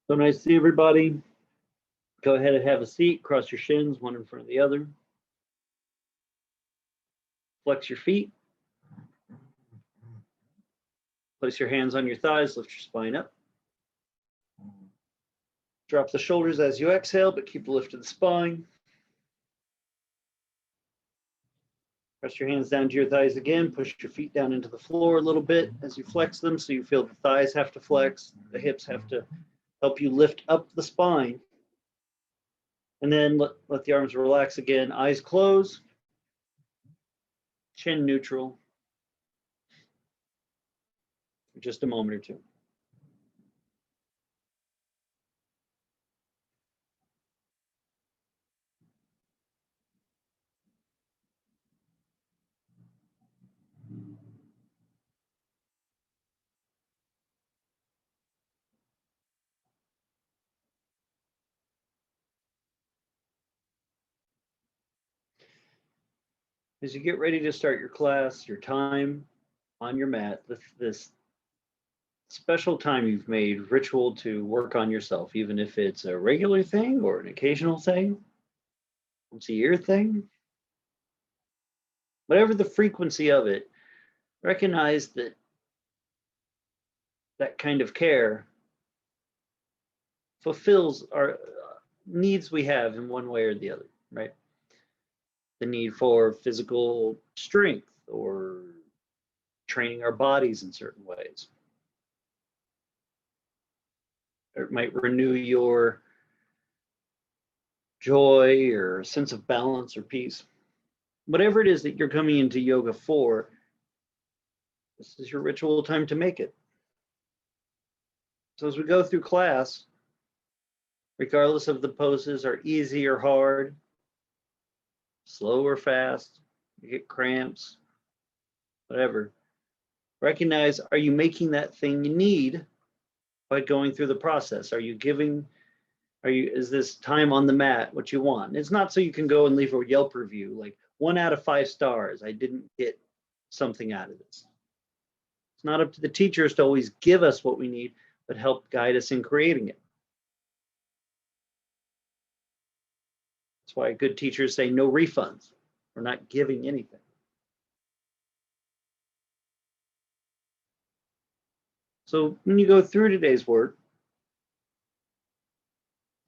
So nice to see everybody. Go ahead and have a seat, cross your shins, one in front of the other. Flex your feet. Place your hands on your thighs, lift your spine up. Drop the shoulders as you exhale, but keep the lift of the spine. Press your hands down to your thighs again. Push your feet down into the floor a little bit as you flex them, so you feel the thighs have to flex, the hips have to help you lift up the spine. And then let the arms relax again. Eyes closed. Chin neutral. For just a moment or two. As you get ready to start your class, your time on your mat, this special time you've made ritual to work on yourself, even if it's a regular thing or an occasional thing, once a year thing, whatever the frequency of it, recognize that that kind of care fulfills our needs we have in one way or the other, right? The need for physical strength or training our bodies in certain ways. Or it might renew your joy or sense of balance or peace. Whatever it is that you're coming into yoga for, this is your ritual time to make it. So as we go through class, regardless of the poses are easy or hard, slow or fast, you get cramps, whatever, recognize, are you making that thing you need by going through the process? Is this time on the mat what you want? It's not so you can go and leave a Yelp review like 1 out of 5 stars. I didn't get something out of this. It's not up to the teachers to always give us what we need, but help guide us in creating it. That's why good teachers say no refunds. We're not giving anything. So when you go through today's work,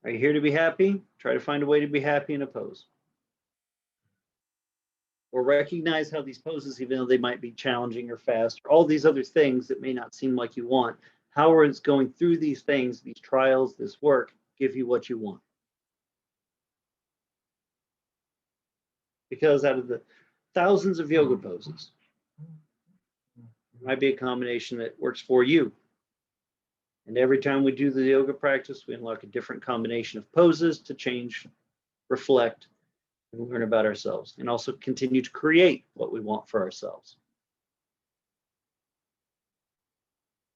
are you here to be happy? Try to find a way to be happy in a pose. Or recognize how these poses, even though they might be challenging or fast, or all these other things that may not seem like you want, how is going through these things, these trials, this work, give you what you want? Because out of the thousands of yoga poses, it might be a combination that works for you. And every time we do the yoga practice, we unlock a different combination of poses to change, reflect, and learn about ourselves, and also continue to create what we want for ourselves.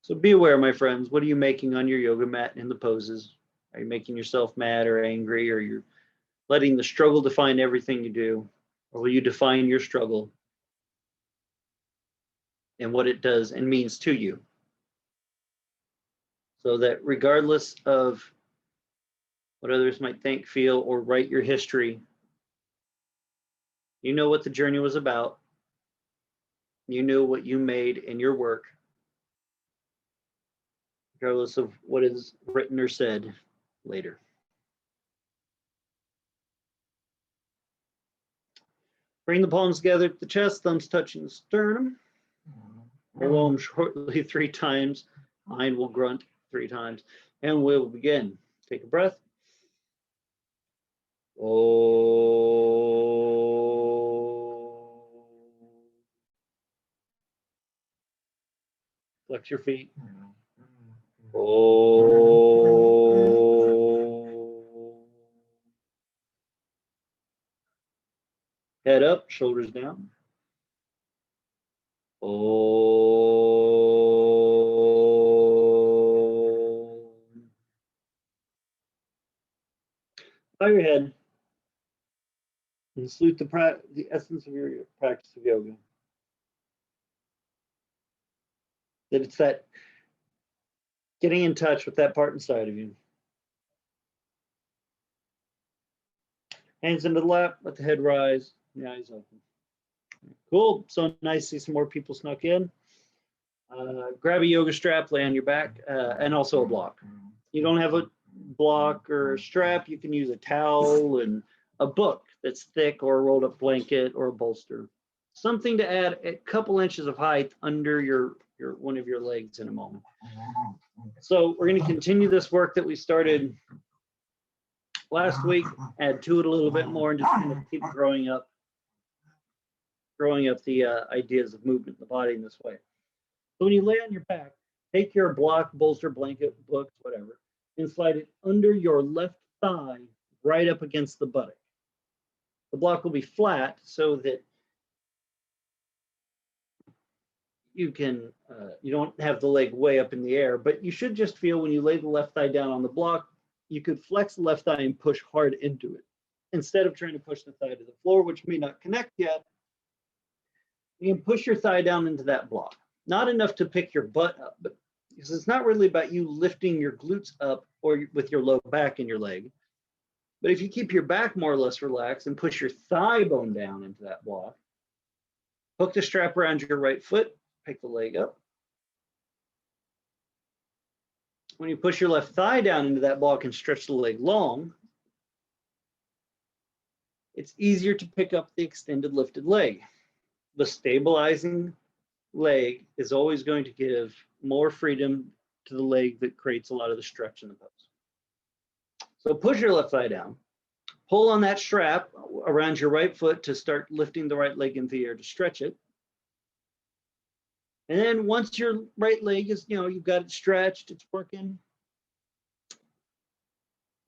So be aware, my friends, what are you making on your yoga mat in the poses? Are you making yourself mad or angry, or you're letting the struggle define everything you do? Or will you define your struggle and what it does and means to you? So that regardless of what others might think, feel, or write your history, you know what the journey was about. You know what you made in your work, regardless of what is written or said later. Bring the palms together at the chest, thumbs touching the sternum. Om shortly 3 times. Mind will grunt 3 times. And we'll begin. Take a breath. Flex your feet. Head up, shoulders down. Bow your head and salute the essence of your practice of yoga. That it's that getting in touch with that part inside of you, Hands into the lap, let the head rise, the eyes open. Cool. So nice to see some more people snuck in. Grab a yoga strap, lay on your back, and also a block. You don't have a block or a strap, you can use a towel and a book that's thick, or a rolled up blanket, or a bolster. Something to add a couple inches of height under your one of your legs in a moment. So we're going to continue this work that we started last week, add to it a little bit more, and just kind of keep growing up the ideas of movement in the body in this way. So when you lay on your back, take your block, bolster, blanket, book, whatever, and slide it under your left thigh, right up against the buttock. The block will be flat so that you can, you don't have the leg way up in the air, but you should just feel when you lay the left thigh down on the block, you could flex the left thigh and push hard into it. Instead of trying to push the thigh to the floor, which may not connect yet, you can push your thigh down into that block. Not enough to pick your butt up, but because it's not really about you lifting your glutes up or with your low back in your leg. But if you keep your back more or less relaxed and push your thigh bone down into that block, hook the strap around your right foot, pick the leg up. When you push your left thigh down into that block and stretch the leg long, it's easier to pick up the extended lifted leg. The stabilizing leg is always going to give more freedom to the leg that creates a lot of the stretch in the pose. So push your left thigh down, pull on that strap around your right foot to start lifting the right leg into the air to stretch it. And then once your right leg is, you've got it stretched, it's working,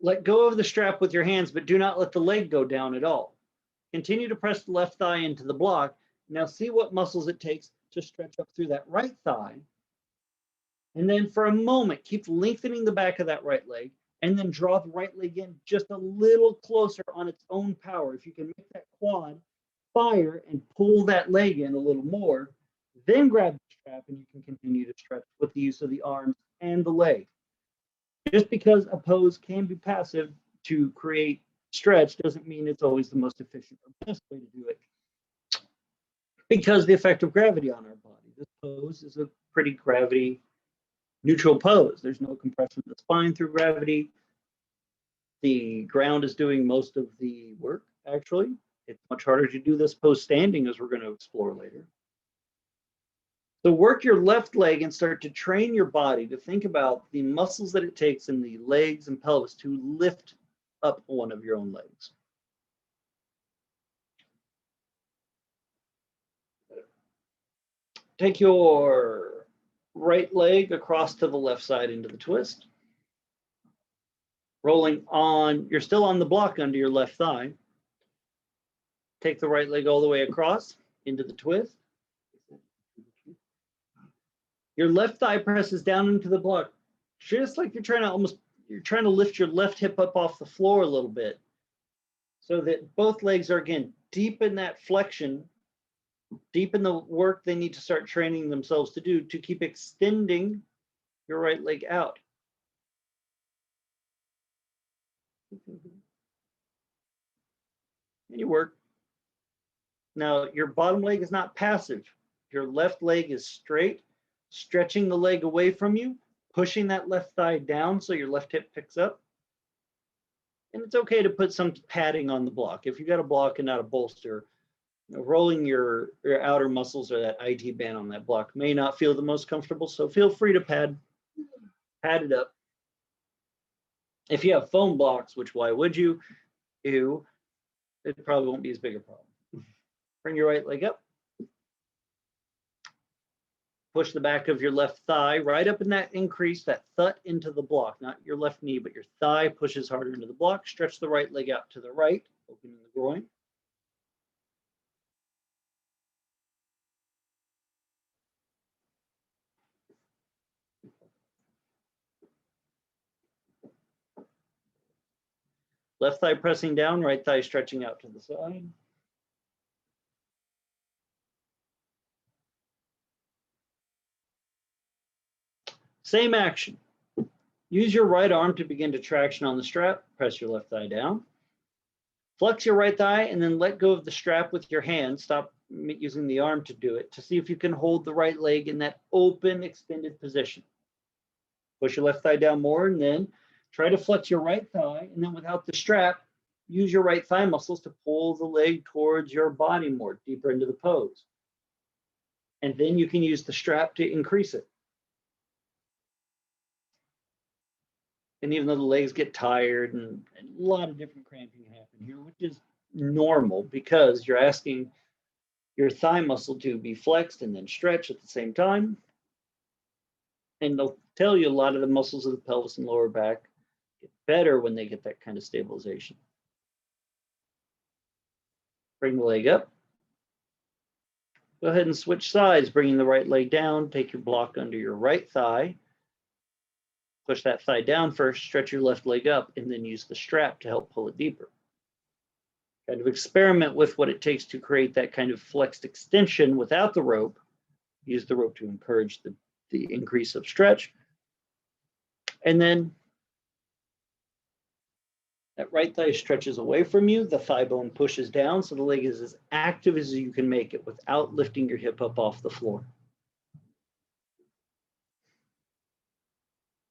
let go of the strap with your hands, but do not let the leg go down at all. Continue to press the left thigh into the block. Now see what muscles it takes to stretch up through that right thigh. And then for a moment, keep lengthening the back of that right leg, and then draw the right leg in just a little closer on its own power. If you can make that quad fire and pull that leg in a little more, then grab the strap and you can continue to stretch with the use of the arms and the leg. Just because a pose can be passive to create stretch doesn't mean it's always the most efficient or best way to do it. Because the effect of gravity on our body. This pose is a pretty gravity neutral pose. There's no compression of the spine through gravity. The ground is doing most of the work, actually. It's much harder to do this pose standing, as we're going to explore later. So work your left leg and start to train your body to think about the muscles that it takes in the legs and pelvis to lift up one of your own legs. Take your right leg across to the left side into the twist. Rolling on, you're still on the block under your left thigh. Take the right leg all the way across into the twist. Your left thigh presses down into the block, just like you're trying to lift your left hip up off the floor a little bit, so that both legs are, again, deep in that flexion, deep in the work they need to start training themselves to do to keep extending your right leg out. And you work. Now, your bottom leg is not passive. Your left leg is straight, stretching the leg away from you, pushing that left thigh down so your left hip picks up. And it's okay to put some padding on the block. If you got a block and not a bolster, rolling your outer muscles or that IT band on that block may not feel the most comfortable, so feel free to pad it up. If you have foam blocks, which why would you? It probably won't be as big a problem. Bring your right leg up. Push the back of your left thigh right up in that increase, that thut into the block, not your left knee, but your thigh pushes harder into the block. Stretch the right leg out to the right, opening the groin. Left thigh pressing down, right thigh stretching out to the side. Same action. Use your right arm to begin to traction on the strap. Press your left thigh down. Flex your right thigh and then let go of the strap with your hand. Stop using the arm to do it, to see if you can hold the right leg in that open, extended position. Push your left thigh down more and then try to flex your right thigh. And then without the strap, use your right thigh muscles to pull the leg towards your body more, deeper into the pose. And then you can use the strap to increase it. And even though the legs get tired and a lot of different cramping happen here, which is normal because you're asking your thigh muscle to be flexed and then stretched at the same time. And they'll tell you a lot of the muscles of the pelvis and lower back get better when they get that kind of stabilization. Bring the leg up. Go ahead and switch sides, bringing the right leg down. Take your block under your right thigh. Push that thigh down first, stretch your left leg up, and then use the strap to help pull it deeper. Kind of experiment with what it takes to create that kind of flexed extension without the rope. Use the rope to encourage the increase of stretch. And then that right thigh stretches away from you. The thigh bone pushes down, so the leg is as active as you can make it without lifting your hip up off the floor.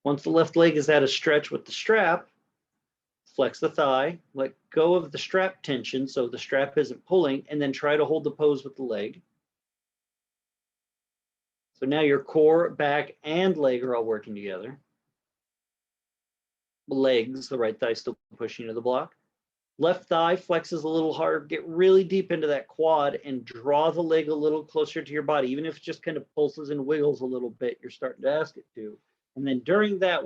Once the left leg is at a stretch with the strap, flex the thigh, let go of the strap tension so the strap isn't pulling, and then try to hold the pose with the leg. So now your core, back, and leg are all working together. Legs, the right thigh still pushing to the block. Left thigh flexes a little harder. Get really deep into that quad and draw the leg a little closer to your body. Even if it just kind of pulses and wiggles a little bit, you're starting to ask it to. And then during that,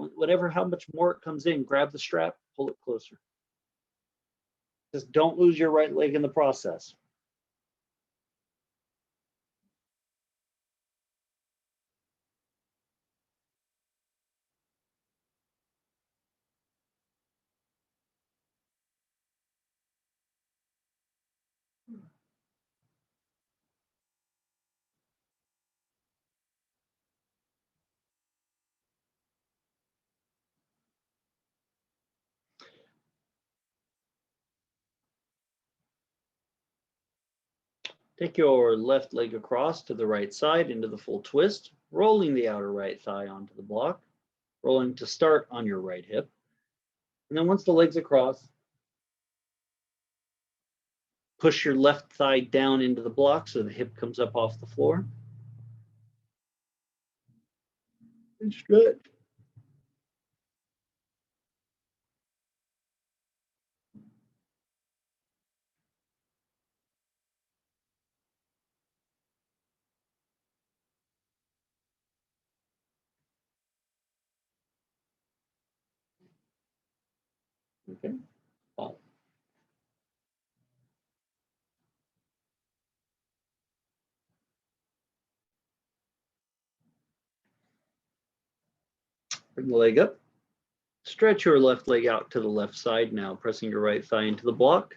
how much more it comes in, grab the strap, pull it closer. Just don't lose your right leg in the process. Take your left leg across to the right side into the full twist, rolling the outer right thigh onto the block, rolling to start on your right hip. And then once the leg's across, push your left thigh down into the block so the hip comes up off the floor. And stretch. Okay. Wow. Bring the leg up. Stretch your left leg out to the left side now, pressing your right thigh into the block.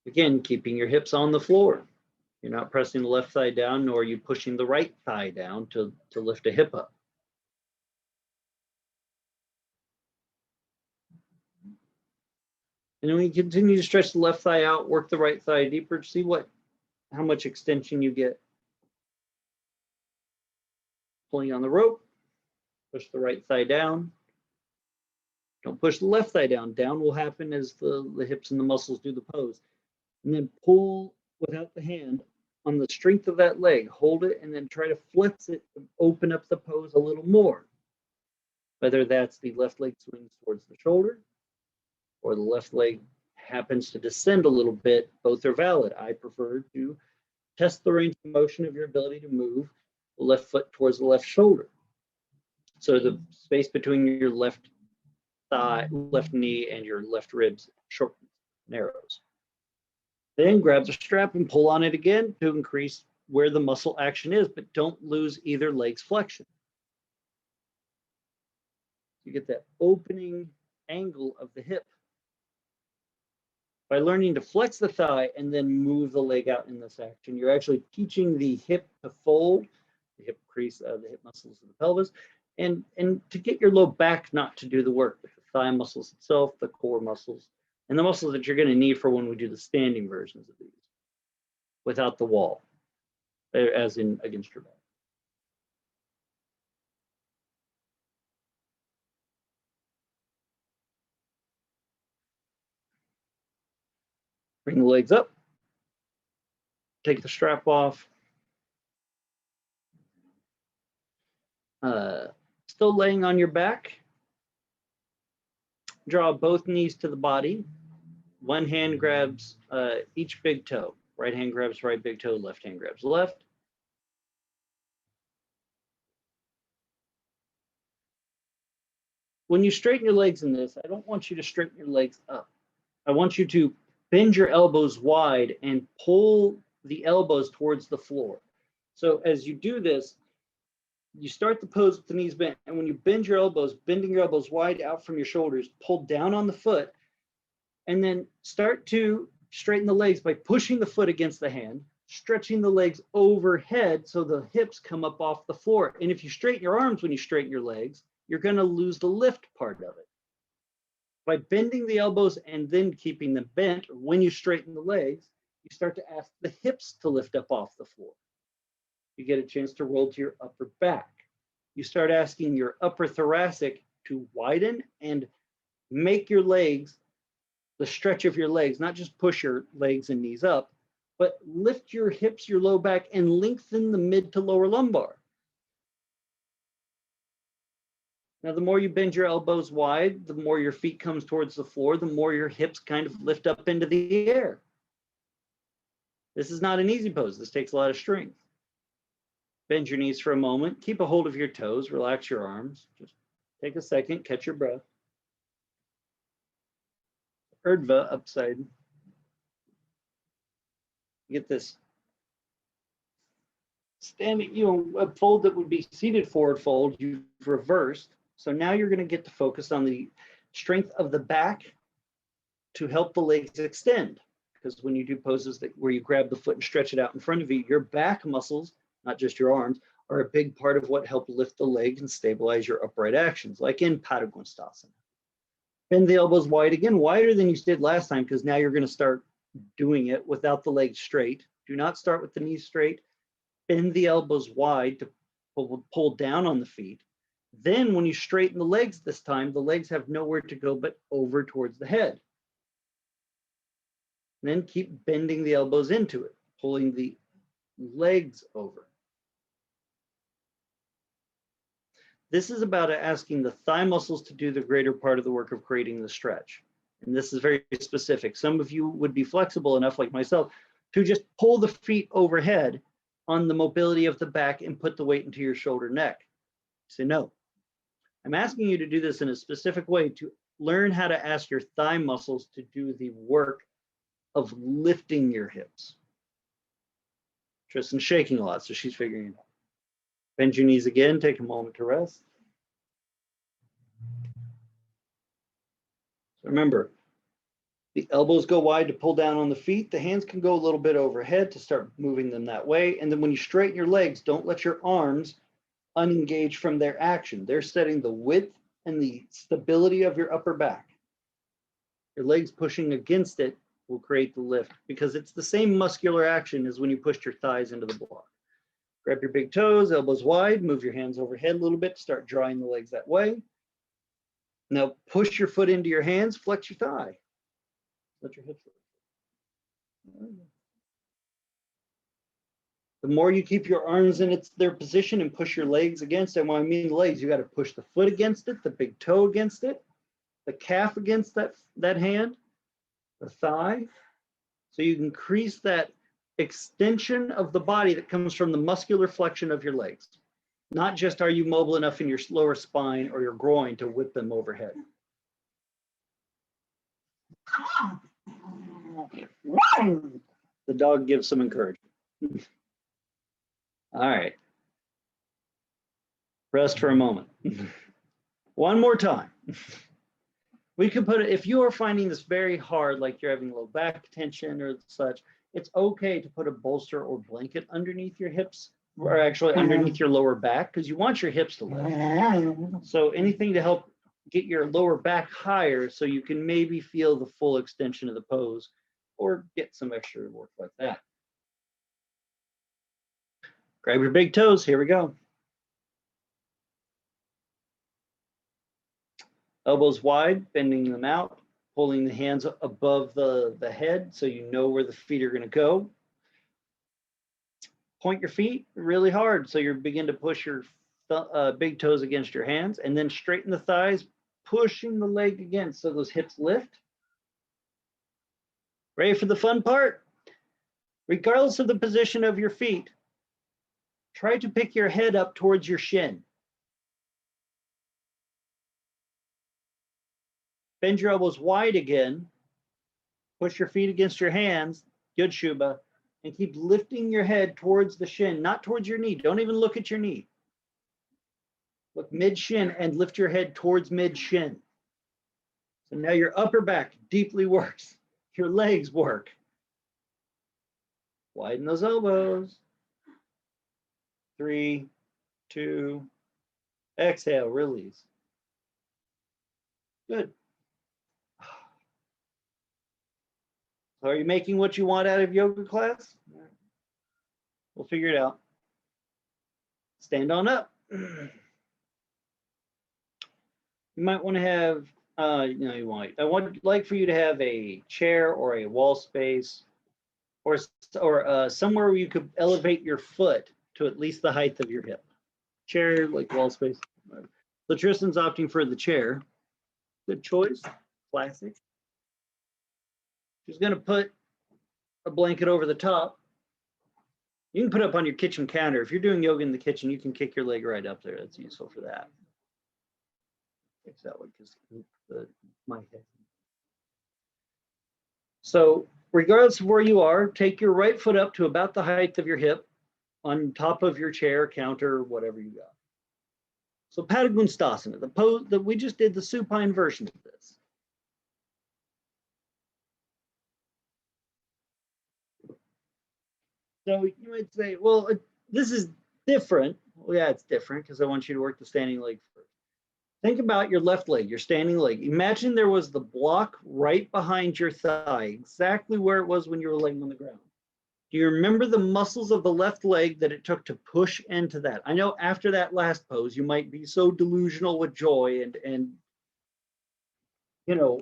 Again, keeping your hips on the floor. You're not pressing the left thigh down, nor are you pushing the right thigh down to lift a hip up. And then when you continue to stretch the left thigh out, work the right thigh deeper, see how much extension you get. Pulling on the rope, push the right thigh down. Don't push the left thigh down. Down will happen as the hips and the muscles do the pose. And then pull without the hand on the strength of that leg. Hold it and then try to flex it to open up the pose a little more. Whether that's the left leg swings towards the shoulder or the left leg happens to descend a little bit, both are valid. I prefer to test the range of motion of your ability to move the left foot towards the left shoulder. So the space between your left thigh, left knee, and your left ribs shortens, narrows. Then grab the strap and pull on it again to increase where the muscle action is, but don't lose either leg's flexion. You get that opening angle of the hip. By learning to flex the thigh and then move the leg out in this action, you're actually teaching the hip to fold, the hip crease, the hip muscles of the pelvis, and to get your low back not to do the work, but the thigh muscles itself, the core muscles, and the muscles that you're going to need for when we do the standing versions of these without the wall, as in against your back. Bring the legs up, take the strap off. Still laying on your back. Draw both knees to the body. One hand grabs each big toe. Right hand grabs right big toe, left hand grabs left. When you straighten your legs in this, I don't want you to straighten your legs up. I want you to bend your elbows wide and pull the elbows towards the floor. So as you do this, you start the pose with the knees bent, and when you bend your elbows, bending your elbows wide out from your shoulders, pull down on the foot, and then start to straighten the legs by pushing the foot against the hand, stretching the legs overhead so the hips come up off the floor. And if you straighten your arms when you straighten your legs, you're going to lose the lift part of it. By bending the elbows and then keeping them bent, when you straighten the legs, you start to ask the hips to lift up off the floor. You get a chance to roll to your upper back. You start asking your upper thoracic to widen and make your legs, the stretch of your legs, not just push your legs and knees up, but lift your hips, your low back, and lengthen the mid to lower lumbar. Now, the more you bend your elbows wide, the more your feet comes towards the floor, the more your hips kind of lift up into the air. This is not an easy pose. This takes a lot of strength. Bend your knees for a moment. Keep a hold of your toes. Relax your arms. Just take a second. Catch your breath. Urdhva upside. Get this standing, a fold that would be seated forward fold, you've reversed. So now you're going to get to focus on the strength of the back to help the legs extend. Because when you do poses where you grab the foot and stretch it out in front of you, your back muscles, not just your arms, are a big part of what help lift the legs and stabilize your upright actions, like in Padangusthasana. Bend the elbows wide again, wider than you did last time, because now you're going to start doing it without the legs straight. Do not start with the knees straight. Bend the elbows wide to pull down on the feet. Then when you straighten the legs this time, the legs have nowhere to go but over towards the head. Then keep bending the elbows into it, pulling the legs over. This is about asking the thigh muscles to do the greater part of the work of creating the stretch. And this is very specific. Some of you would be flexible enough, like myself, to just pull the feet overhead on the mobility of the back and put the weight into your shoulder neck. Say no. I'm asking you to do this in a specific way to learn how to ask your thigh muscles to do the work of lifting your hips. Tristan's shaking a lot, so she's figuring it out. Bend your knees again, take a moment to rest. So remember, the elbows go wide to pull down on the feet. The hands can go a little bit overhead to start moving them that way. And then when you straighten your legs, don't let your arms unengage from their action. They're setting the width and the stability of your upper back. Your legs pushing against it will create the lift because it's the same muscular action as when you pushed your thighs into the block. Grab your big toes, elbows wide, move your hands overhead a little bit, start drawing the legs that way. Now push your foot into your hands, flex your thigh. Let your hips lift. The more you keep your arms in their position and push your legs against it, when I mean legs, you got to push the foot against it, the big toe against it, the calf against that hand, the thigh. So you increase that extension of the body that comes from the muscular flexion of your legs. Not just are you mobile enough in your lower spine or your groin to whip them overhead. The dog gives some encouragement. All right. Rest for a moment. One more time. We can put it, if you are finding this very hard, like you're having low back tension or such, it's okay to put a bolster or blanket underneath your hips, or actually underneath your lower back, because you want your hips to lift. So anything to help get your lower back higher so you can maybe feel the full extension of the pose or get some extra work like that. Grab your big toes. Here we go. Elbows wide, bending them out, pulling the hands above the head so you know where the feet are going to go. Point your feet really hard so you begin to push your big toes against your hands, and then straighten the thighs, pushing the leg again so those hips lift. Ready for the fun part? Regardless of the position of your feet, try to pick your head up towards your shin. Bend your elbows wide again. Push your feet against your hands. Good, Shubha. And keep lifting your head towards the shin, not towards your knee. Don't even look at your knee. Look mid-shin and lift your head towards mid-shin. So now your upper back deeply works. Your legs work. Widen those elbows. 3, 2, exhale, release. Good. So are you making what you want out of yoga class? We'll figure it out. Stand on up. You might want to have, I would like for you to have a chair or a wall space or somewhere where you could elevate your foot to at least the height of your hip. Chair, like wall space. So Tristan's opting for the chair. Good choice, classic. She's going to put a blanket over the top. You can put it up on your kitchen counter. If you're doing yoga in the kitchen, you can kick your leg right up there. That's useful for that. Fix that one because my head. So regardless of where you are, take your right foot up to about the height of your hip on top of your chair, counter, whatever you got. So Padagusthasana, the pose that we just did, the supine version of this. So you might say, well, this is different. Well, yeah, it's different because I want you to work the standing leg first. Think about your left leg, your standing leg. Imagine there was the block right behind your thigh, exactly where it was when you were laying on the ground. Do you remember the muscles of the left leg that it took to push into that? I know after that last pose, you might be so delusional with joy and you know,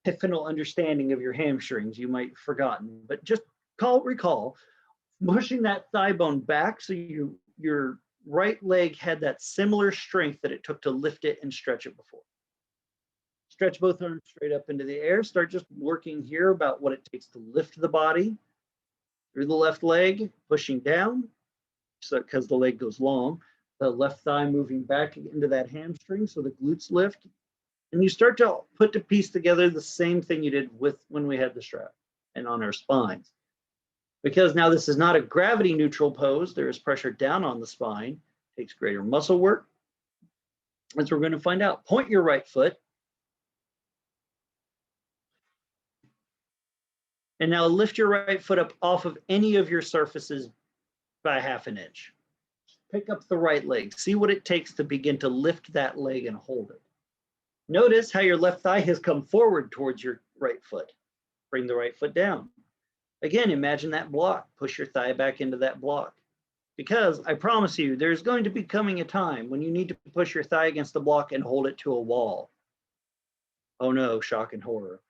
epiphanal understanding of your hamstrings, you might have forgotten, but just recall pushing that thigh bone back so your right leg had that similar strength that it took to lift it and stretch it before. Stretch both arms straight up into the air. Start just working here about what it takes to lift the body through the left leg, pushing down, so because the leg goes long, the left thigh moving back into that hamstring so the glutes lift. And you start to put to piece together the same thing you did with when we had the strap and on our spines. Because now this is not a gravity neutral pose, there is pressure down on the spine, takes greater muscle work. As we're going to find out, point your right foot. And now lift your right foot up off of any of your surfaces by ½ an inch. Pick up the right leg. See what it takes to begin to lift that leg and hold it. Notice how your left thigh has come forward towards your right foot. Bring the right foot down. Again, imagine that block. Push your thigh back into that block. Because I promise you, there's going to be coming a time when you need to push your thigh against the block and hold it to a wall. Oh no, shock and horror.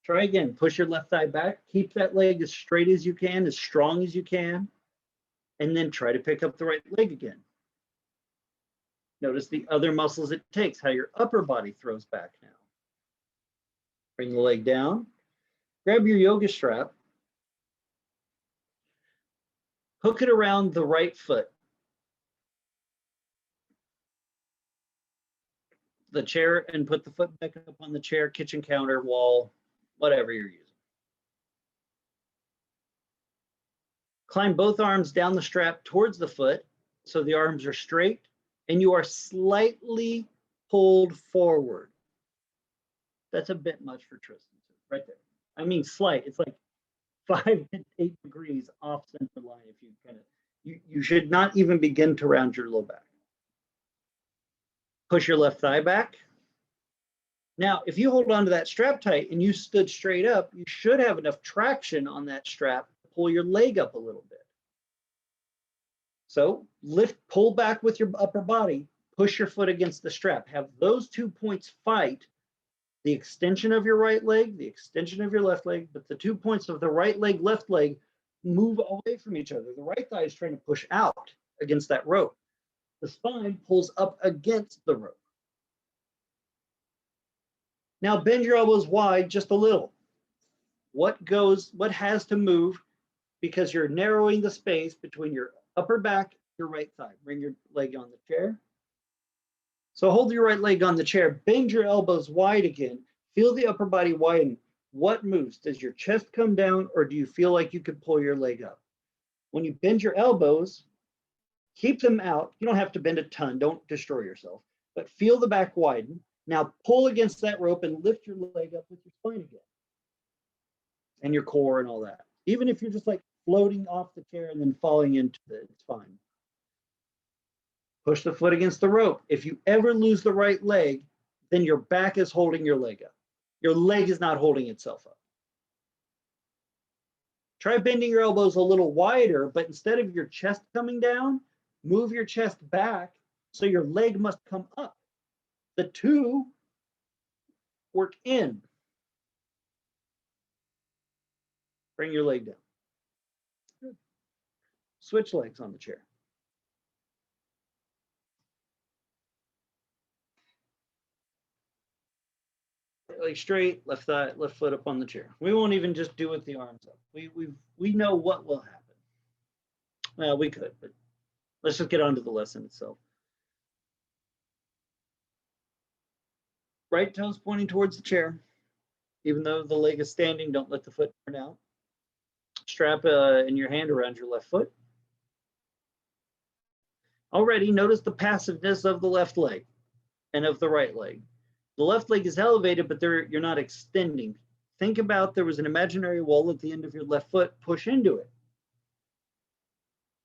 Try again. Push your left thigh back. Keep that leg as straight as you can, as strong as you can. And then try to pick up the right leg again. Notice the other muscles it takes, how your upper body throws back now. Bring the leg down. Grab your yoga strap. Hook it around the right foot. The chair and put the foot back up on the chair, kitchen counter, wall, whatever you're using. Climb both arms down the strap towards the foot so the arms are straight and you are slightly pulled forward. That's a bit much for Tristan, right there. I mean slight, it's like 5 to 8 degrees off center line. If you kind of, you should not even begin to round your low back. Push your left thigh back. Now, if you hold on to that strap tight and you stood straight up, you should have enough traction on that strap to pull your leg up a little bit. So pull back with your upper body, push your foot against the strap. Have those 2 points fight, the extension of your right leg, the extension of your left leg, but the 2 points of the right leg, left leg move away from each other. The right thigh is trying to push out against that rope. The spine pulls up against the rope. Now bend your elbows wide just a little. What has to move, because you're narrowing the space between your upper back, your right thigh. Bring your leg on the chair. So hold your right leg on the chair, bend your elbows wide again, feel the upper body widen. What moves? Does your chest come down, or do you feel like you could pull your leg up? When you bend your elbows, keep them out. You don't have to bend a ton, don't destroy yourself, but feel the back widen. Now pull against that rope and lift your leg up with your spine again. And your core and all that. Even if you're just like floating off the chair and then falling into it, it's fine. Push the foot against the rope. If you ever lose the right leg, then your back is holding your leg up. Your leg is not holding itself up. Try bending your elbows a little wider, but instead of your chest coming down, move your chest back so your leg must come up. The two work in. Bring your leg down. Good. Switch legs on the chair. Leg straight, left thigh, left foot up on the chair. We won't even just do it with the arms up. We know what will happen. Well, we could, but let's just get on to the lesson itself. Right toes pointing towards the chair. Even though the leg is standing, don't let the foot turn out. Strap in your hand around your left foot. Already notice the passiveness of the left leg and of the right leg. The left leg is elevated, but you're not extending. Think about there was an imaginary wall at the end of your left foot, push into it.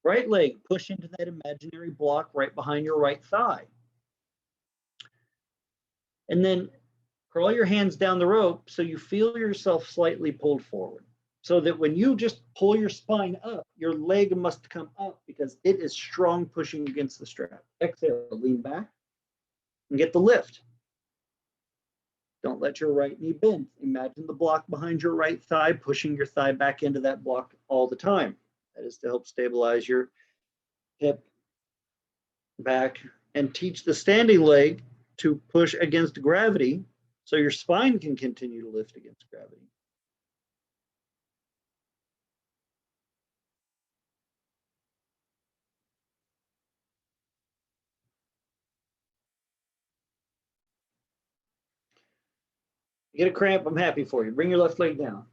Right leg, push into that imaginary block right behind your right thigh. And then curl your hands down the rope so you feel yourself slightly pulled forward. So that when you just pull your spine up, your leg must come up because it is strong pushing against the strap. Exhale, lean back and get the lift. Don't let your right knee bend. Imagine the block behind your right thigh, pushing your thigh back into that block all the time. That is to help stabilize your hip, back, and teach the standing leg to push against gravity so your spine can continue to lift against gravity. You get a cramp, I'm happy for you. Bring your left leg down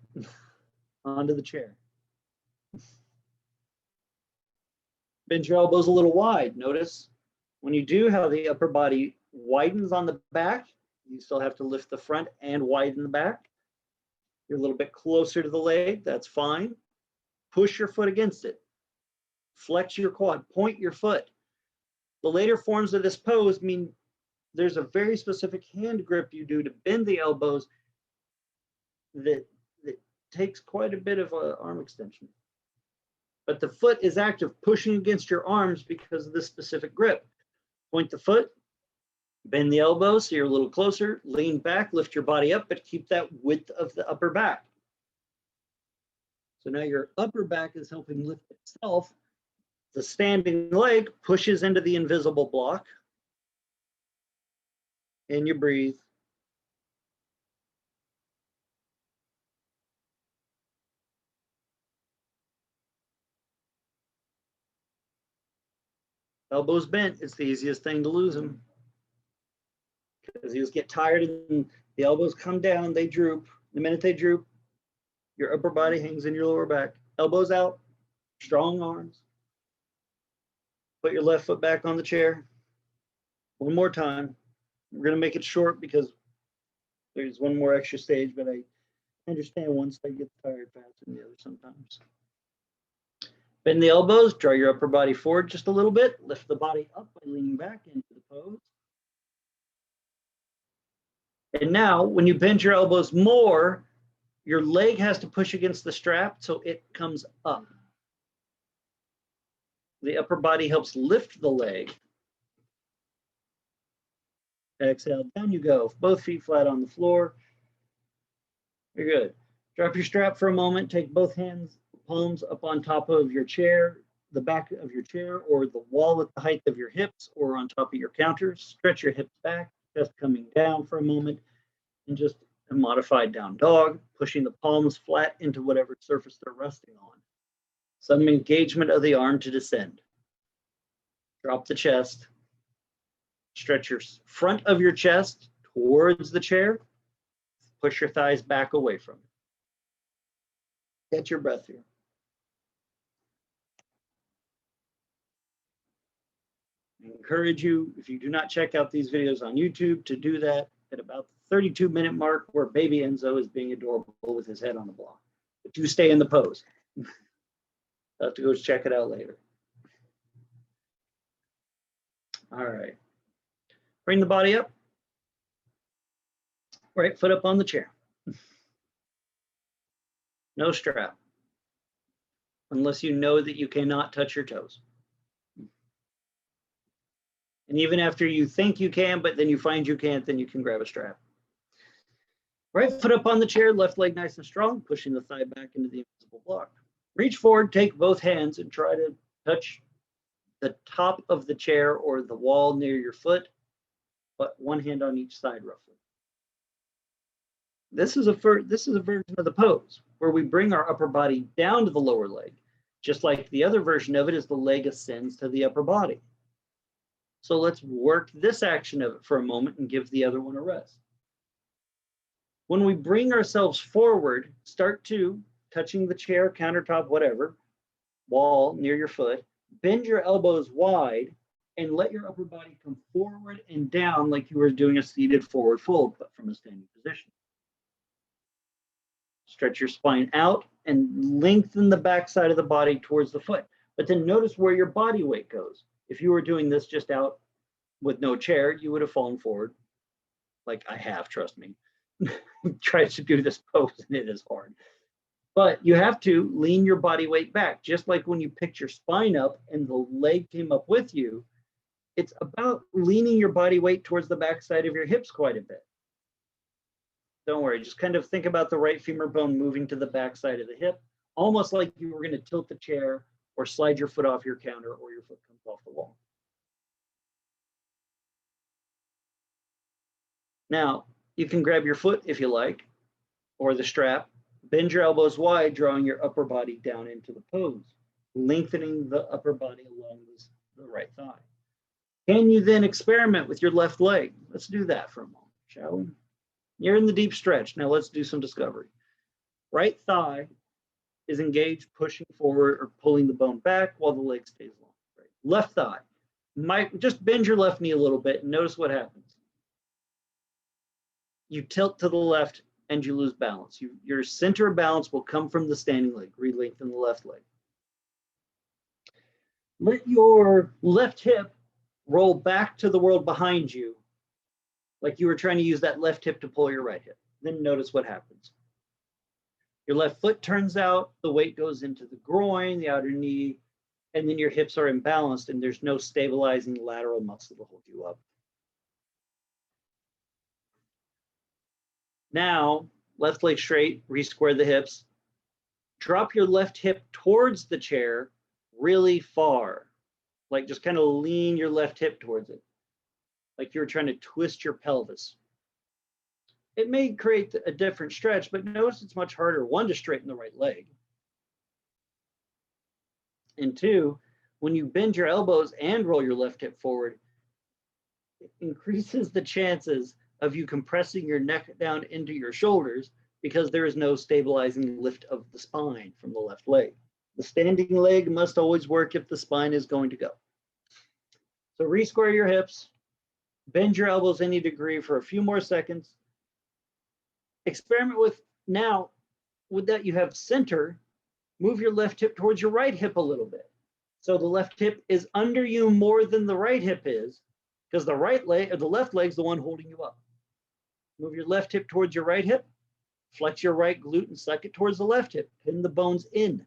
onto the chair. Bend your elbows a little wide. Notice when you do how the upper body widens on the back, you still have to lift the front and widen the back. You're a little bit closer to the leg, that's fine. Push your foot against it. Flex your quad, point your foot. The later forms of this pose mean there's a very specific hand grip you do to bend the elbows that takes quite a bit of arm extension. But the foot is active, pushing against your arms because of this specific grip. Point the foot, bend the elbows so you're a little closer, lean back, lift your body up, but keep that width of the upper back. So now your upper back is helping lift itself. The standing leg pushes into the invisible block. And you breathe. Elbows bent, it's the easiest thing to lose them. Because you just get tired and the elbows come down, they droop. The minute they droop, your upper body hangs in your lower back. Elbows out, strong arms. Put your left foot back on the chair. One more time. We're going to make it short because there's one more extra stage, but I understand one side gets tired faster than the other sometimes. Bend the elbows, draw your upper body forward just a little bit. Lift the body up by leaning back into the pose. And now when you bend your elbows more, your leg has to push against the strap so it comes up. The upper body helps lift the leg. Exhale, down you go. Both feet flat on the floor. You're good. Drop your strap for a moment. Take both hands, palms up on top of your chair, the back of your chair, or the wall at the height of your hips, or on top of your counter. Stretch your hips back, chest coming down for a moment, and just a modified down dog, pushing the palms flat into whatever surface they're resting on. Some engagement of the arm to descend. Drop the chest. Stretch your front of your chest towards the chair. Push your thighs back away from it. Get your breath here. I encourage you, if you do not check out these videos on YouTube, to do that at about the 32-minute mark where baby Enzo is being adorable with his head on the block. But you stay in the pose. I'll have to go check it out later. All right. Bring the body up. Right foot up on the chair. No strap. Unless you know that you cannot touch your toes. And even after you think you can, but then you find you can't, then you can grab a strap. Right foot up on the chair, left leg nice and strong, pushing the thigh back into the invisible block. Reach forward, take both hands and try to touch the top of the chair or the wall near your foot, but one hand on each side roughly. This is a version of the pose where we bring our upper body down to the lower leg, just like the other version of it is the leg ascends to the upper body. So let's work this action of it for a moment and give the other one a rest. When we bring ourselves forward, start to touching the chair, countertop, whatever, wall near your foot, bend your elbows wide and let your upper body come forward and down like you were doing a seated forward fold, but from a standing position. Stretch your spine out and lengthen the backside of the body towards the foot. But then notice where your body weight goes. If you were doing this just out with no chair, you would have fallen forward, like I have, trust me. Try to do this pose and it is hard. But you have to lean your body weight back, just like when you picked your spine up and the leg came up with you. It's about leaning your body weight towards the backside of your hips quite a bit. Don't worry, just kind of think about the right femur bone moving to the backside of the hip, almost like you were going to tilt the chair or slide your foot off your counter or your foot comes off the wall. Now, you can grab your foot if you like, or the strap. Bend your elbows wide, drawing your upper body down into the pose, lengthening the upper body along the right thigh. Can you then experiment with your left leg? Let's do that for a moment, shall we? You're in the deep stretch. Now let's do some discovery. Right thigh is engaged, pushing forward or pulling the bone back while the leg stays long. Right. Left thigh. Just bend your left knee a little bit and notice what happens. You tilt to the left and you lose balance. Your center of balance will come from the standing leg. Re-lengthen the left leg. Let your left hip roll back to the world behind you, like you were trying to use that left hip to pull your right hip. Then notice what happens. Your left foot turns out, the weight goes into the groin, the outer knee, and then your hips are imbalanced and there's no stabilizing lateral muscle to hold you up. Now, left leg straight, re-square the hips. Drop your left hip towards the chair really far. Like just kind of lean your left hip towards it. Like you're trying to twist your pelvis. It may create a different stretch, but notice it's much harder, one, to straighten the right leg. And two, when you bend your elbows and roll your left hip forward, it increases the chances of you compressing your neck down into your shoulders because there is no stabilizing lift of the spine from the left leg. The standing leg must always work if the spine is going to go. So re-square your hips, bend your elbows any degree for a few more seconds. Experiment with, now, with that you have center, move your left hip towards your right hip a little bit. So the left hip is under you more than the right hip is, because the right leg or the left leg is the one holding you up. Move your left hip towards your right hip. Flex your right glute and suck it towards the left hip. Pin the bones in.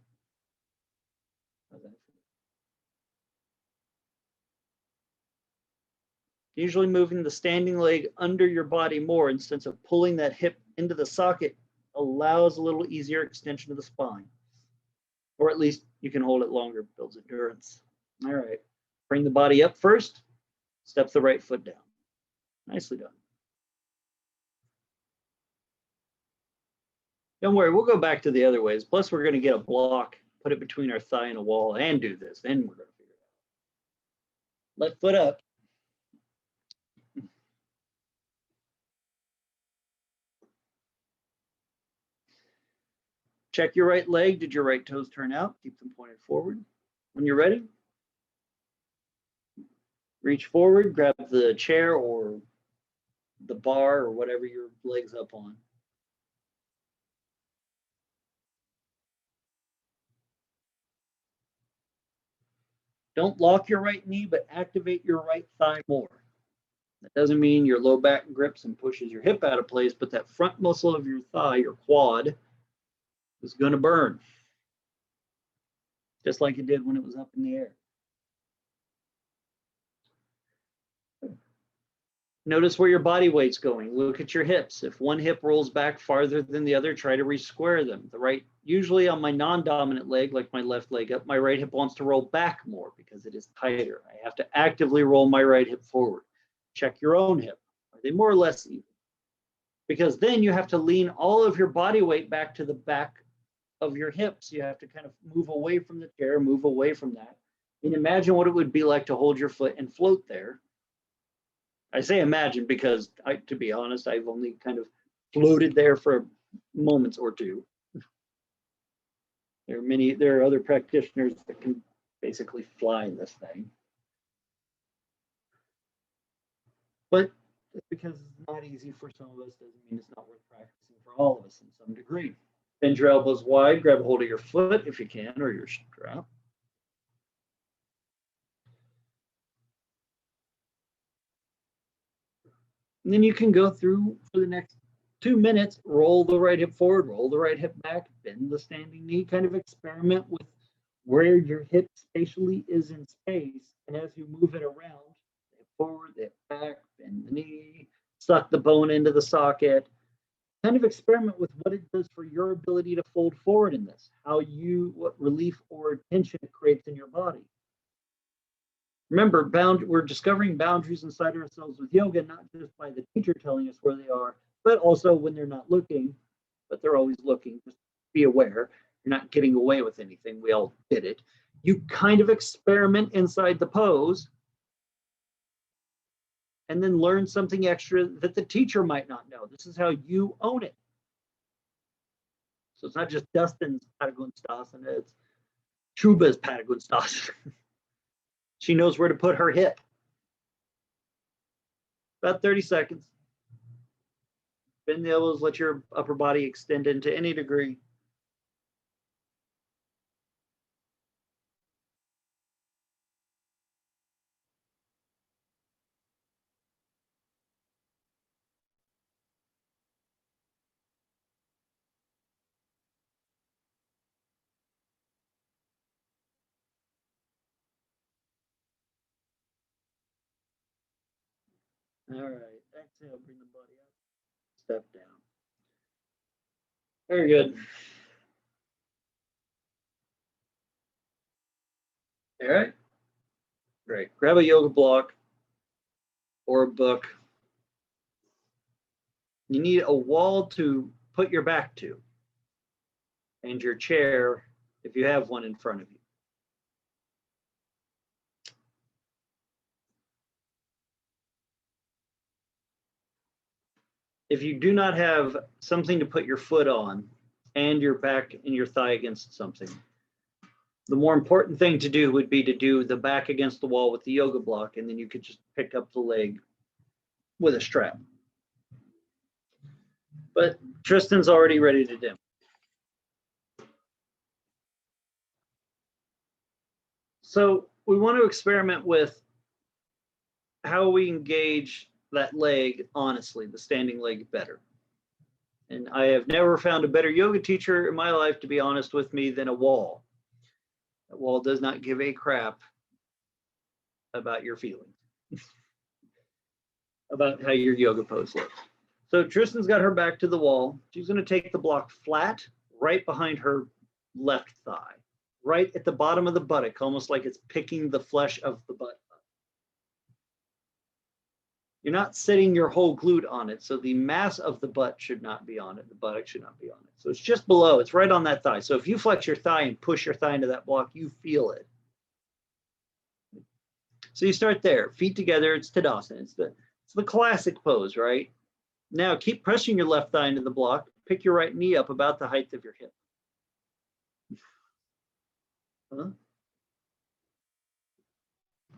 Usually moving the standing leg under your body more instead of pulling that hip into the socket allows a little easier extension of the spine. Or at least you can hold it longer, builds endurance. All right, bring the body up first, step the right foot down. Nicely done. Don't worry, we'll go back to the other ways. Plus we're gonna get a block, put it between our thigh and a wall and do this. Then we're gonna figure it out. Left foot up. Check your right leg. Did your right toes turn out? Keep them pointed forward. When you're ready, reach forward, grab the chair or the bar or whatever your leg's up on. Don't lock your right knee, but activate your right thigh more. That doesn't mean your low back grips and pushes your hip out of place, but that front muscle of your thigh, your quad, is going to burn. Just like it did when it was up in the air. Notice where your body weight's going. Look at your hips. If one hip rolls back farther than the other, try to re-square them. The right, usually on my non-dominant leg, like my left leg up, my right hip wants to roll back more because it is tighter. I have to actively roll my right hip forward. Check your own hip. Are they more or less even? Because then you have to lean all of your body weight back to the back of your hips. You have to kind of move away from the chair, move away from that. And imagine what it would be like to hold your foot and float there. I say imagine because, to be honest, I've only kind of floated there for moments or two. There are other practitioners that can basically fly in this thing. But just because it's not easy for some of us doesn't mean it's not worth practicing for all of us in some degree. Bend your elbows wide, grab a hold of your foot if you can, or your strap. And then you can go through for the next 2 minutes, roll the right hip forward, roll the right hip back, bend the standing knee, kind of experiment with where your hip spatially is in space. And as you move it around, hip forward, hip back, bend the knee, suck the bone into the socket, kind of experiment with what it does for your ability to fold forward in this, what relief or tension it creates in your body. Remember, we're discovering boundaries inside ourselves with yoga, not just by the teacher telling us where they are, but also when they're not looking, but they're always looking. Just be aware. You're not getting away with anything. We all did it. You kind of experiment inside the pose and then learn something extra that the teacher might not know. This is how you own it. So it's not just Dustin's Padagonstasana, it's Chuba's Padagonstasana. She knows where to put her hip. About 30 seconds. Bend the elbows, let your upper body extend into any degree. All right, exhale, bring the body up, step down. Very good. All right, great. Grab a yoga block or a book. You need a wall to put your back to and your chair, if you have one in front of you. If you do not have something to put your foot on and your back and your thigh against something, the more important thing to do would be to do the back against the wall with the yoga block, and then you could just pick up the leg with a strap. But Tristan's already ready to dim. So we want to experiment with how we engage that leg, honestly, the standing leg, better. And I have never found a better yoga teacher in my life, to be honest with me, than a wall. That wall does not give a crap about your feelings, about how your yoga pose looks. So Tristan's got her back to the wall. She's going to take the block flat right behind her left thigh, right at the bottom of the buttock, almost like it's picking the flesh of the butt. You're not sitting your whole glute on it, so the mass of the butt should not be on it. The buttock should not be on it. So it's just below. It's right on that thigh. So if you flex your thigh and push your thigh into that block, you feel it. So you start there, feet together. It's Tadasana. It's the classic pose, right? Now keep pressing your left thigh into the block. Pick your right knee up about the height of your hip. Huh?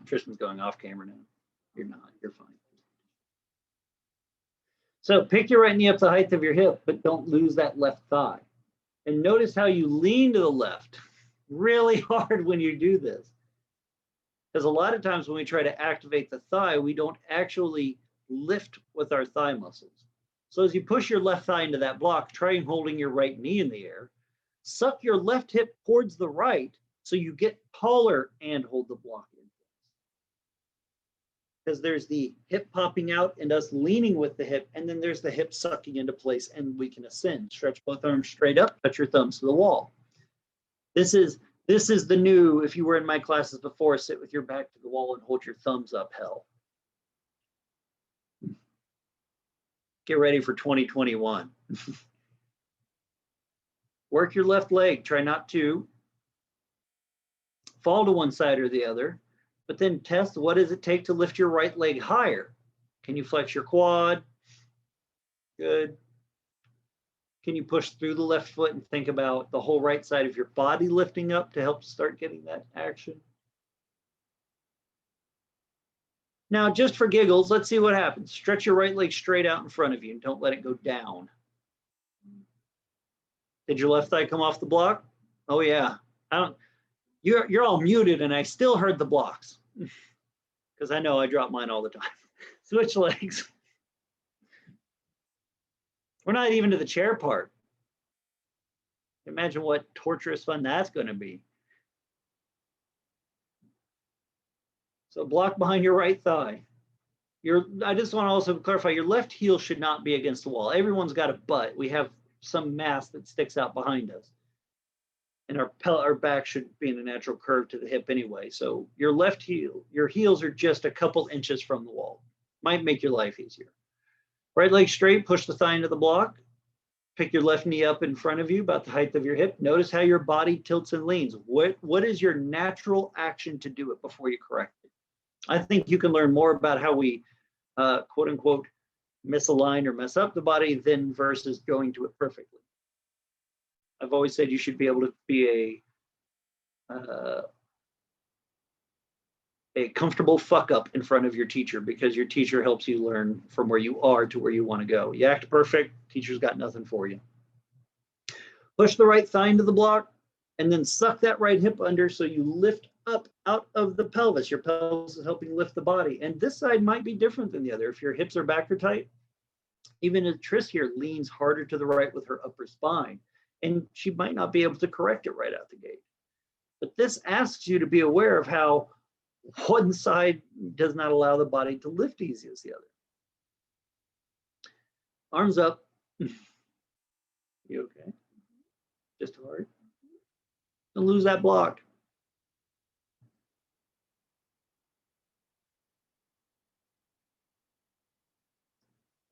Tristan's going off camera now. You're not. You're fine. So pick your right knee up the height of your hip, but don't lose that left thigh. And notice how you lean to the left really hard when you do this. Because a lot of times when we try to activate the thigh, we don't actually lift with our thigh muscles. So as you push your left thigh into that block, try holding your right knee in the air. Suck your left hip towards the right so you get taller and hold the block in. Because there's the hip popping out and us leaning with the hip, and then there's the hip sucking into place, and we can ascend. Stretch both arms straight up, touch your thumbs to the wall. This is the new, if you were in my classes before, sit with your back to the wall and hold your thumbs up hell. Get ready for 2021. Work your left leg. Try not to fall to one side or the other. But then test, what does it take to lift your right leg higher? Can you flex your quad? Good. Can you push through the left foot and think about the whole right side of your body lifting up to help start getting that action? Now, just for giggles, let's see what happens. Stretch your right leg straight out in front of you and don't let it go down. Did your left thigh come off the block? Oh yeah. You're all muted and I still heard the blocks because I know I drop mine all the time. Switch legs. We're not even to the chair part. Imagine what torturous fun that's going to be. So block behind your right thigh. I just want to also clarify, your left heel should not be against the wall. Everyone's got a butt. We have some mass that sticks out behind us. And our back should be in a natural curve to the hip anyway. So your left heel, your heels are just a couple inches from the wall. Might make your life easier. Right leg straight, push the thigh into the block. Pick your left knee up in front of you, about the height of your hip. Notice how your body tilts and leans. What is your natural action to do it before you correct it? I think you can learn more about how we, quote unquote, misalign or mess up the body than versus going to it perfectly. I've always said you should be able to be a comfortable fuck up in front of your teacher because your teacher helps you learn from where you are to where you want to go. You act perfect, teacher's got nothing for you. Push the right thigh into the block and then suck that right hip under so you lift up out of the pelvis. Your pelvis is helping lift the body. And this side might be different than the other. If your hips are back or tight, even as Trish here leans harder to the right with her upper spine, and she might not be able to correct it right out the gate. But this asks you to be aware of how one side does not allow the body to lift easy as the other. Arms up. You okay? Just hard. Don't lose that block.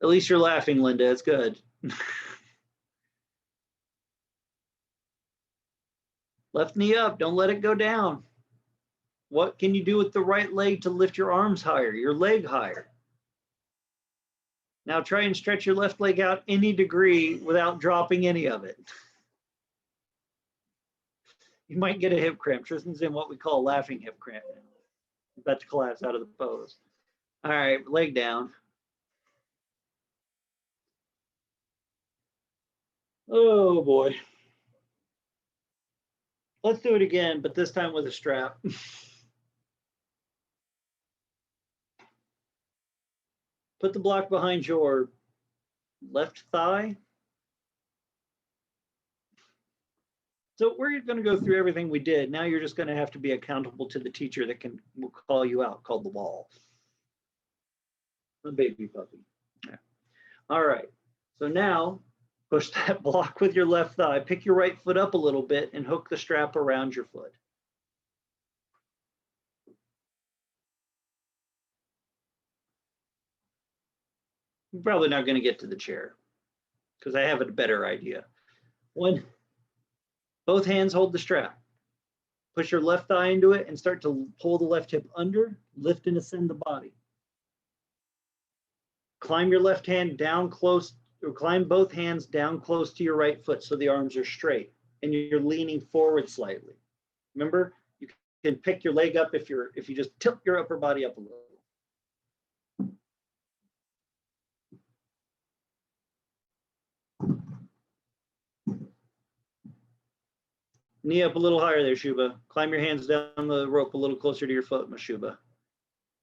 At least you're laughing, Linda. It's good. Left knee up. Don't let it go down. What can you do with the right leg to lift your arms higher, your leg higher? Now try and stretch your left leg out any degree without dropping any of it. You might get a hip cramp. Tristan's in what we call a laughing hip cramp now. About to collapse out of the pose. All right, leg down. Oh boy. Let's do it again, but this time with a strap. Put the block behind your left thigh. So we're going to go through everything we did. Now you're just going to have to be accountable to the teacher that will call you out, called the wall. The baby puppy. Yeah. All right. So now push that block with your left thigh. Pick your right foot up a little bit and hook the strap around your foot. You're probably not going to get to the chair because I have a better idea. Both hands hold the strap. Push your left thigh into it and start to pull the left hip under, lift and ascend the body. Climb your left hand down close, or climb both hands down close to your right foot so the arms are straight and you're leaning forward slightly. Remember, you can pick your leg up if you just tilt your upper body up a little. Knee up a little higher there, Shuba. Climb your hands down the rope a little closer to your foot, Mashuba.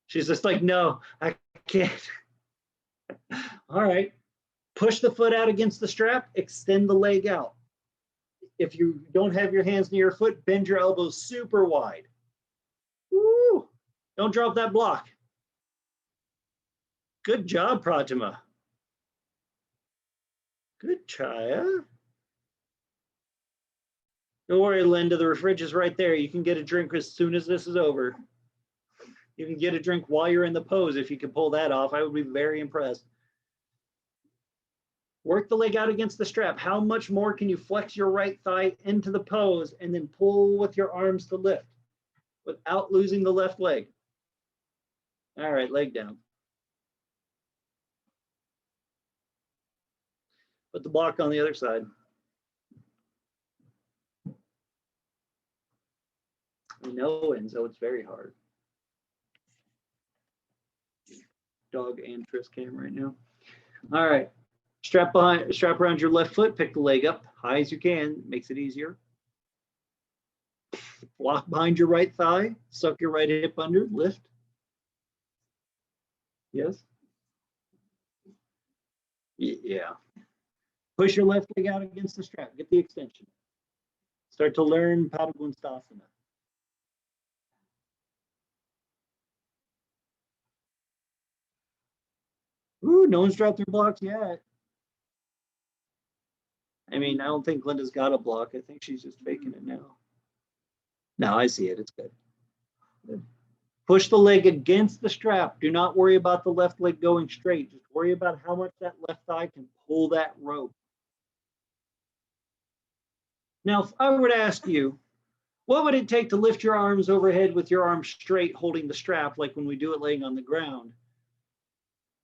She's just like, no, I can't. All right. Push the foot out against the strap, extend the leg out. If you don't have your hands near your foot, bend your elbows super wide. Woo! Don't drop that block. Good job, Pratima. Good, Chaya. Don't worry, Linda, the fridge is right there. You can get a drink as soon as this is over. You can get a drink while you're in the pose. If you can pull that off, I would be very impressed. Work the leg out against the strap. How much more can you flex your right thigh into the pose and then pull with your arms to lift without losing the left leg? All right, leg down. Put the block on the other side. I know, and so it's very hard. Dog and Tris cam right now. All right, strap around your left foot, pick the leg up high as you can, makes it easier. Block behind your right thigh, suck your right hip under, lift. Yes? Yeah. Push your left leg out against the strap, get the extension. Start to learn Padagonstasana. Ooh, no one's dropped their blocks yet. I mean, I don't think Linda's got a block. I think she's just faking it now. No, I see it. It's good. Good. Push the leg against the strap. Do not worry about the left leg going straight. Just worry about how much that left thigh can pull that rope. Now, if I were to ask you, what would it take to lift your arms overhead with your arms straight holding the strap, like when we do it laying on the ground?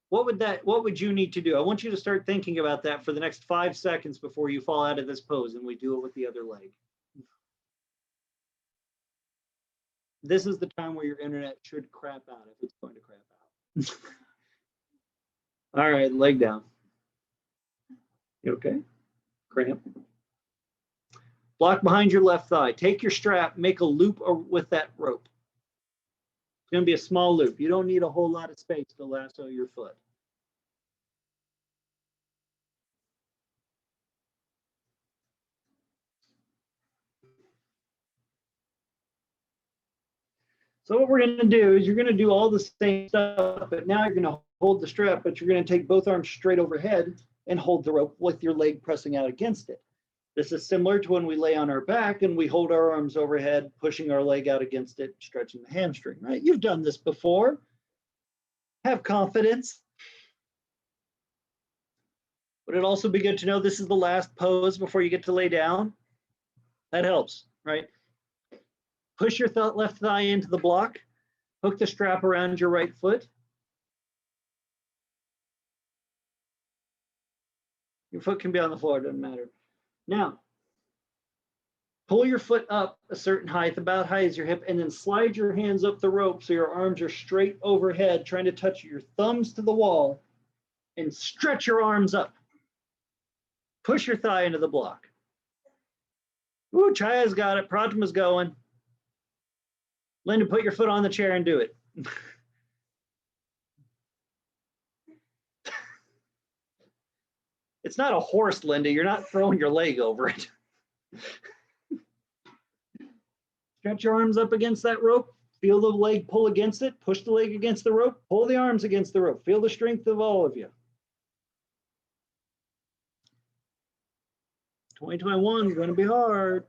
What would you need to do? I want you to start thinking about that for the next 5 seconds before you fall out of this pose and we do it with the other leg. This is the time where your internet should crap out if it's going to crap out. All right, leg down. You okay? Cramp. Block behind your left thigh. Take your strap, make a loop with that rope. It's going to be a small loop. You don't need a whole lot of space to lasso your foot. So what we're going to do is you're going to do all the same stuff, but now you're going to hold the strap, but you're going to take both arms straight overhead and hold the rope with your leg pressing out against it. This is similar to when we lay on our back and we hold our arms overhead, pushing our leg out against it, stretching the hamstring, right? You've done this before. Have confidence. Would it also be good to know this is the last pose before you get to lay down? That helps, right? Push your left thigh into the block. Hook the strap around your right foot. Your foot can be on the floor, it doesn't matter. Now, pull your foot up a certain height, about high as your hip, and then slide your hands up the rope so your arms are straight overhead, trying to touch your thumbs to the wall, and stretch your arms up. Push your thigh into the block. Ooh, Chaya's got it. Pratima's going. Linda, put your foot on the chair and do it. It's not a horse, Linda. You're not throwing your leg over it. Stretch your arms up against that rope. Feel the leg pull against it. Push the leg against the rope. Pull the arms against the rope. Feel the strength of all of you. 2021 is going to be hard.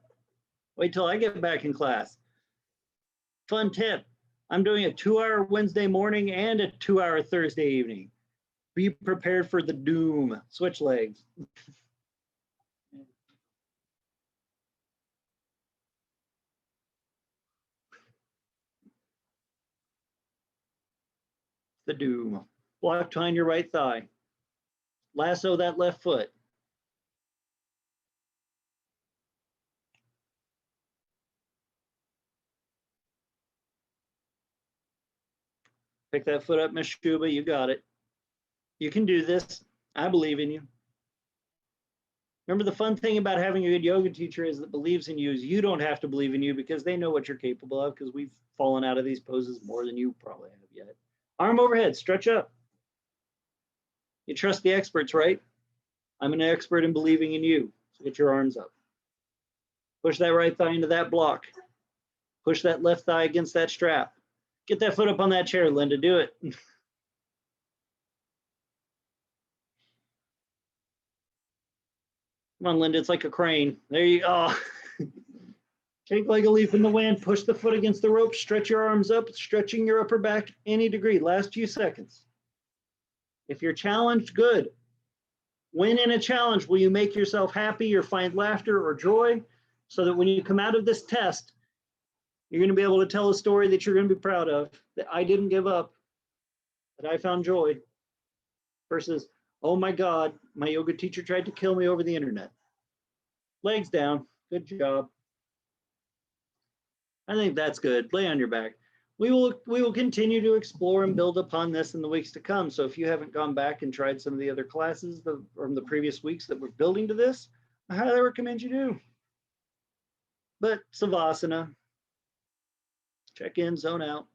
Wait till I get back in class. Fun tip. I'm doing a 2-hour Wednesday morning and a 2-hour Thursday evening. Be prepared for the doom. Switch legs. The doom. Block behind your right thigh. Lasso that left foot. Pick that foot up, Miss Shuba. You got it. You can do this. I believe in you. Remember, the fun thing about having a good yoga teacher is that believes in you is you don't have to believe in you because they know what you're capable of, because we've fallen out of these poses more than you probably have yet. Arm overhead, stretch up. You trust the experts, right? I'm an expert in believing in you. So get your arms up. Push that right thigh into that block. Push that left thigh against that strap. Get that foot up on that chair, Linda. Do it. Come on, Linda. It's like a crane. There you go. Shake like a leaf in the wind. Push the foot against the rope. Stretch your arms up, stretching your upper back any degree. Last few seconds. If you're challenged, good. When in a challenge, will you make yourself happy or find laughter or joy so that when you come out of this test, you're going to be able to tell a story that you're going to be proud of, that I didn't give up, that I found joy, versus, oh my God, my yoga teacher tried to kill me over the internet. Legs down. Good job. I think that's good. Lay on your back. We will continue to explore and build upon this in the weeks to come. So if you haven't gone back and tried some of the other classes from the previous weeks that we're building to this, I highly recommend you do. But Savasana, check in, zone out,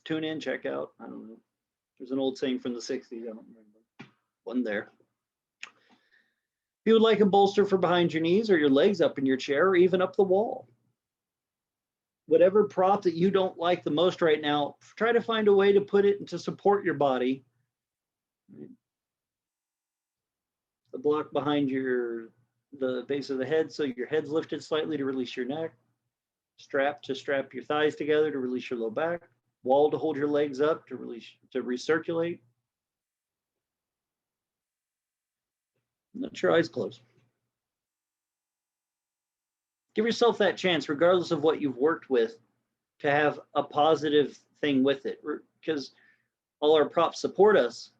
tune in, check out. I don't know. There's an old saying from the 60s. I don't remember. One there. If you would like a bolster for behind your knees or your legs up in your chair or even up the wall, whatever prop that you don't like the most right now, try to find a way to put it to support your body. The block behind the base of the head so your head's lifted slightly to release your neck. Strap to strap your thighs together to release your low back. Wall to hold your legs up to release, to recirculate. Let your eyes close. Give yourself that chance, regardless of what you've worked with, to have a positive thing with it, because all our props support us.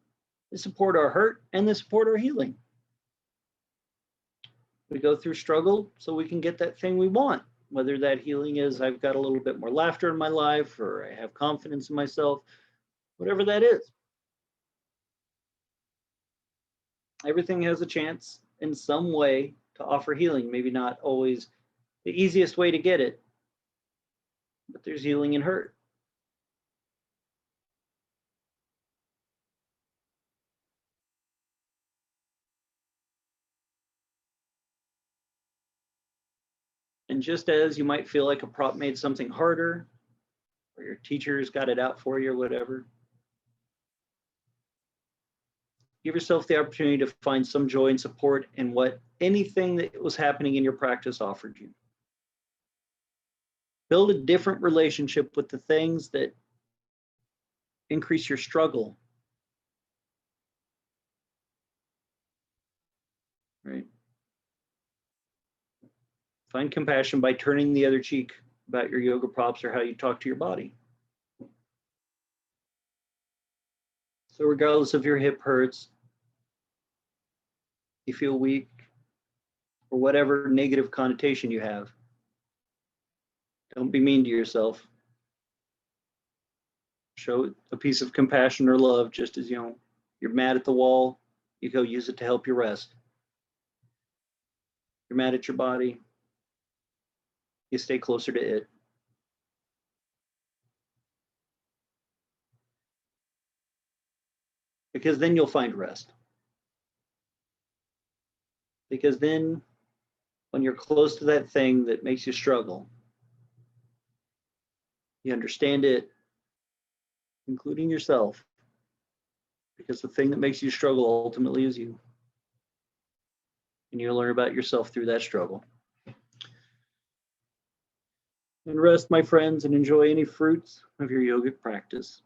They support our hurt and they support our healing. We go through struggle so we can get that thing we want, whether that healing is I've got a little bit more laughter in my life, or I have confidence in myself, whatever that is. Everything has a chance in some way to offer healing. Maybe not always the easiest way to get it, but there's healing in hurt. And just as you might feel like a prop made something harder, or your teachers got it out for you or whatever, give yourself the opportunity to find some joy and support in what anything that was happening in your practice offered you. Build a different relationship with the things that increase your struggle. Right? Find compassion by turning the other cheek about your yoga props or how you talk to your body. So regardless if your hip hurts, you feel weak, or whatever negative connotation you have, don't be mean to yourself. Show a piece of compassion or love, just as you're mad at the wall, you go use it to help you rest. You're mad at your body, you stay closer to it. Because then you'll find rest. because then when you're close to that thing that makes you struggle, you understand it, including yourself, because the thing that makes you struggle ultimately is you. And you'll learn about yourself through that struggle. And rest, my friends, and enjoy any fruits of your yogic practice.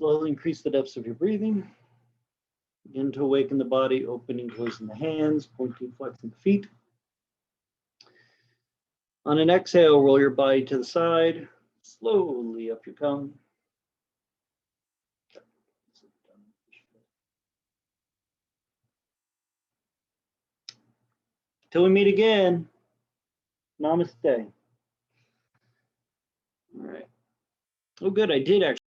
Slowly increase the depths of your breathing. Begin to awaken the body, opening, closing the hands, pointing, flexing the feet. On an exhale, roll your body to the side, slowly up you come. Till we meet again, namaste. All right. Oh, good, I did actually.